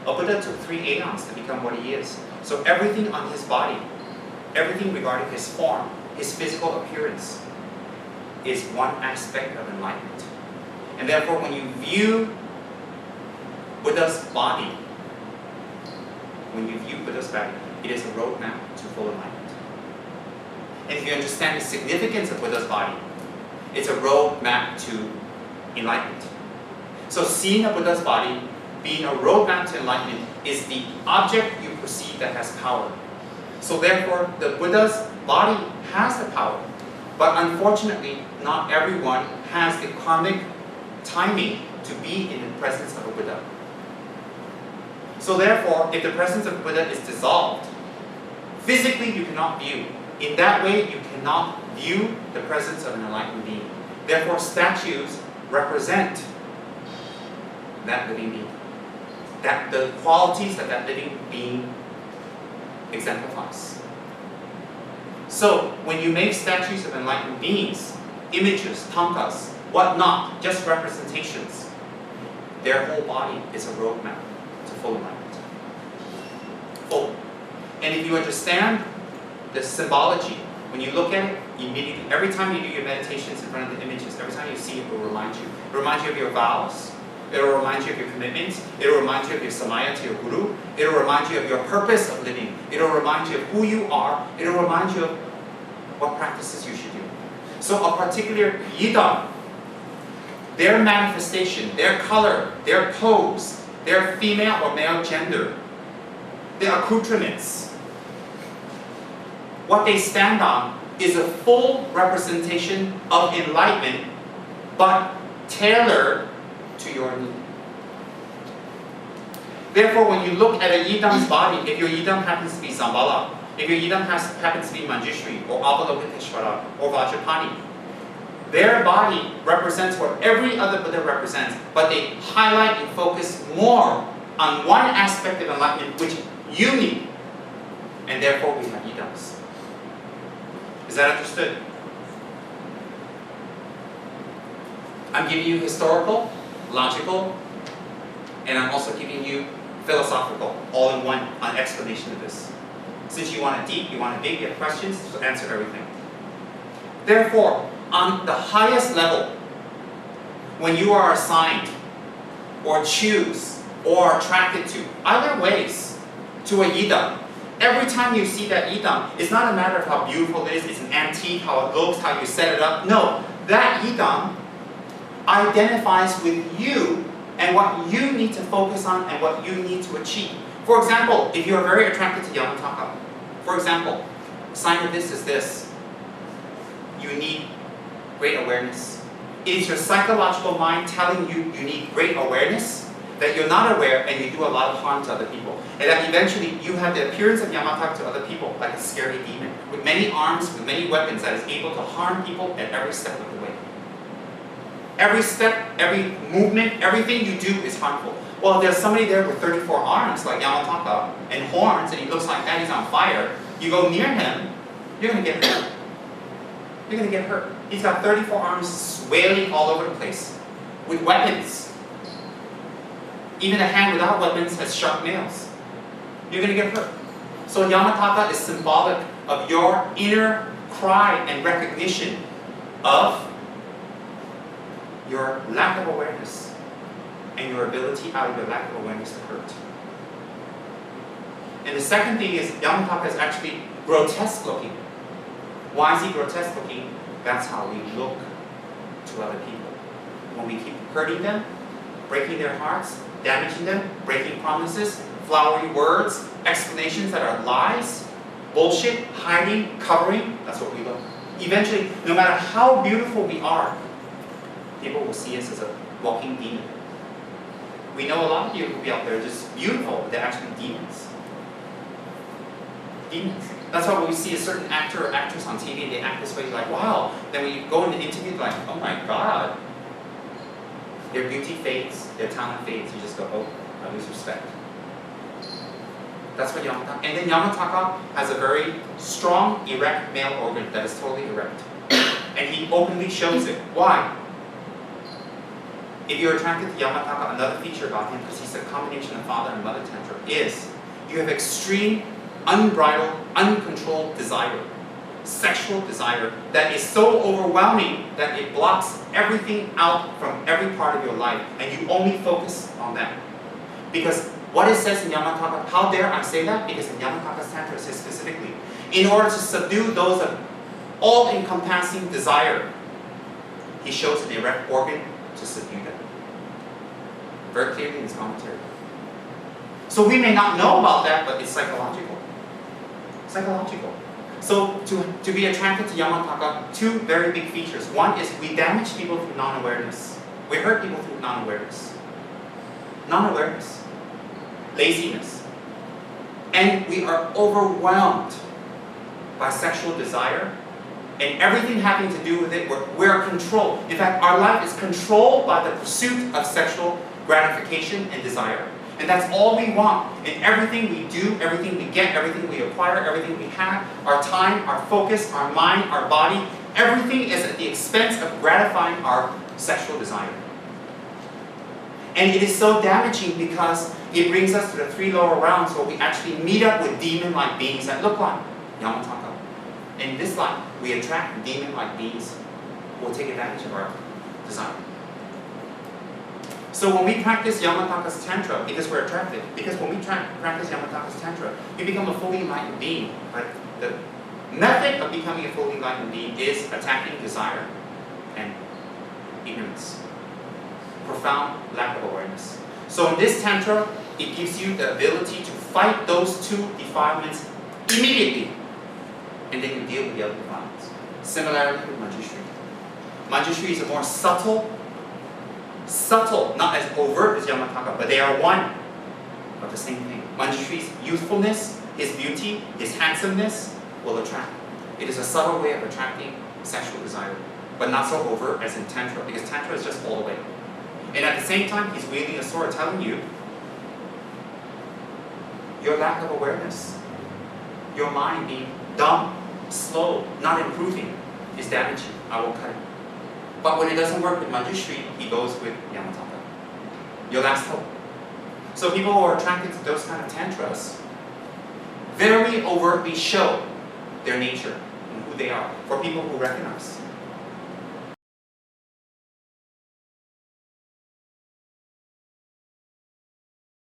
A Buddha took 3 aeons to become what he is. So everything on his body, everything regarding his form, his physical appearance, is one aspect of enlightenment. And therefore, when you view Buddha's body, it is a roadmap to full enlightenment. And if you understand the significance of Buddha's body, it's a roadmap to enlightenment. So seeing a Buddha's body being a roadmap to enlightenment is the object you perceive that has power. So therefore, the Buddha's body has the power. But unfortunately, not everyone has the karmic timing to be in the presence of a Buddha. So therefore, if the presence of Buddha is dissolved, physically you cannot view. In that way, you cannot view the presence of an enlightened being. Therefore, statues represent that living being. That the qualities that that living being exemplifies. So, when you make statues of enlightened beings, images, tankas, whatnot, just representations, their whole body is a roadmap to full enlightenment. Full. And if you understand the symbology, when you look at it, immediately, every time you do your meditations in front of the images, every time you see it, it will remind you. It will remind you of your vows. It will remind you of your commitments. It will remind you of your samaya to your guru. It will remind you of your purpose of living. It will remind you of who you are. It will remind you of what practices you should do. So a particular yidam, their manifestation, their color, their pose, their female or male gender, their accoutrements, what they stand on is a full representation of enlightenment, but tailored to your need. Therefore, when you look at a yidam's body, if your yidam happens to be Zambala, if your yidam happens to be Manjushri, or Avalokiteshvara, or Vajrapani, their body represents what every other Buddha represents, but they highlight and focus more on one aspect of enlightenment which you need. And therefore, we have yidams. Is that understood? I'm giving you historical, logical, and I'm also giving you philosophical, all in one, an explanation of this. Since you want it deep, you want it big, you have questions, so answer everything. Therefore, on the highest level, when you are assigned, or choose, or are attracted to, either ways, to a yidam, every time you see that yidam, it's not a matter of how beautiful it is, it's an antique, how it looks, how you set it up. No, that yidam identifies with you and what you need to focus on and what you need to achieve. For example, if you're very attracted to Yamantaka, for example, sign of this is this. You need great awareness. It is your psychological mind telling you you need great awareness, that you're not aware and you do a lot of harm to other people. And that eventually you have the appearance of Yamantaka to other people like a scary demon with many arms, with many weapons that is able to harm people at every step of the way. Every step, every movement, everything you do is harmful. Well, if there's somebody there with 34 arms like Yamantaka and horns and he looks like that, he's on fire, you go near him, you're going to get hurt. You're going to get hurt. He's got 34 arms swaying all over the place with weapons. Even a hand without weapons has sharp nails. You're going to get hurt. So Yamantaka is symbolic of your inner cry and recognition of your lack of awareness and your ability out of your lack of awareness to hurt. And the second thing is Yamantaka is actually grotesque looking. Why is he grotesque looking? That's how we look to other people. When we keep hurting them, breaking their hearts, damaging them, breaking promises, flowery words, explanations that are lies, bullshit, hiding, covering, that's what we look. Eventually, no matter how beautiful we are, people will see us as a walking demon. We know a lot of beautiful people out there are just beautiful, but they're actually demons. Demons. That's why when we see a certain actor or actress on TV, they act this way, you're like, wow. Then when you go in the interview, you're like, oh my God. Their beauty fades, their talent fades. You just go, oh, I lose respect. That's what Yamantaka. And then Yamantaka has a very strong, erect male organ that is totally erect. And he openly shows it. Why? if you're attracted to Yamantaka, another feature about him, because he's a combination of father and mother tantra, is you have extreme, unbridled, uncontrolled desire, sexual desire, that is so overwhelming that it blocks everything out from every part of your life, and you only focus on that. Because what it says in Yamantaka, how dare I say that? Because in Yamantaka's tantra it says specifically, in order to subdue those of all-encompassing desire, he shows an erect organ to subdue them. Very clearly in his commentary. So we may not know about that, but it's psychological. Psychological. So to be attracted to Yamantaka, two very big features. One is we damage people through non-awareness. We hurt people through non-awareness. Non-awareness. Laziness. And we are overwhelmed by sexual desire, and everything having to do with it, we're controlled. In fact, our life is controlled by the pursuit of sexual gratification and desire. And that's all we want. And everything we do, everything we get, everything we acquire, everything we have, our time, our focus, our mind, our body, everything is at the expense of gratifying our sexual desire. And it is so damaging because it brings us to the three lower realms where we actually meet up with demon-like beings that look like Yamantaka. In this life, we attract demon-like beings who will take advantage of our desire. So when we practice Yamantaka's Tantra, because we're attracted, because when we practice Yamantaka's Tantra, we become a fully enlightened being. Right? The method of becoming a fully enlightened being is attacking desire and ignorance. Profound lack of awareness. So in this Tantra, it gives you the ability to fight those two defilements immediately. And then you deal with the other defilements. Similarly with Manjushri. Manjushri is a more subtle, not as overt as Yamantaka, but they are one of the same thing. Manjushri's youthfulness, his beauty, his handsomeness will attract. It is a subtle way of attracting sexual desire, but not so overt as in Tantra, because Tantra is just all the way. And at the same time, he's wielding a sword telling you, your lack of awareness, your mind being dumb, slow, not improving, is damaging. I will cut it. But when it doesn't work with Manjushri, he goes with Yamantaka. Your last hope. So people who are attracted to those kind of tantras very overtly show their nature and who they are for people who recognize.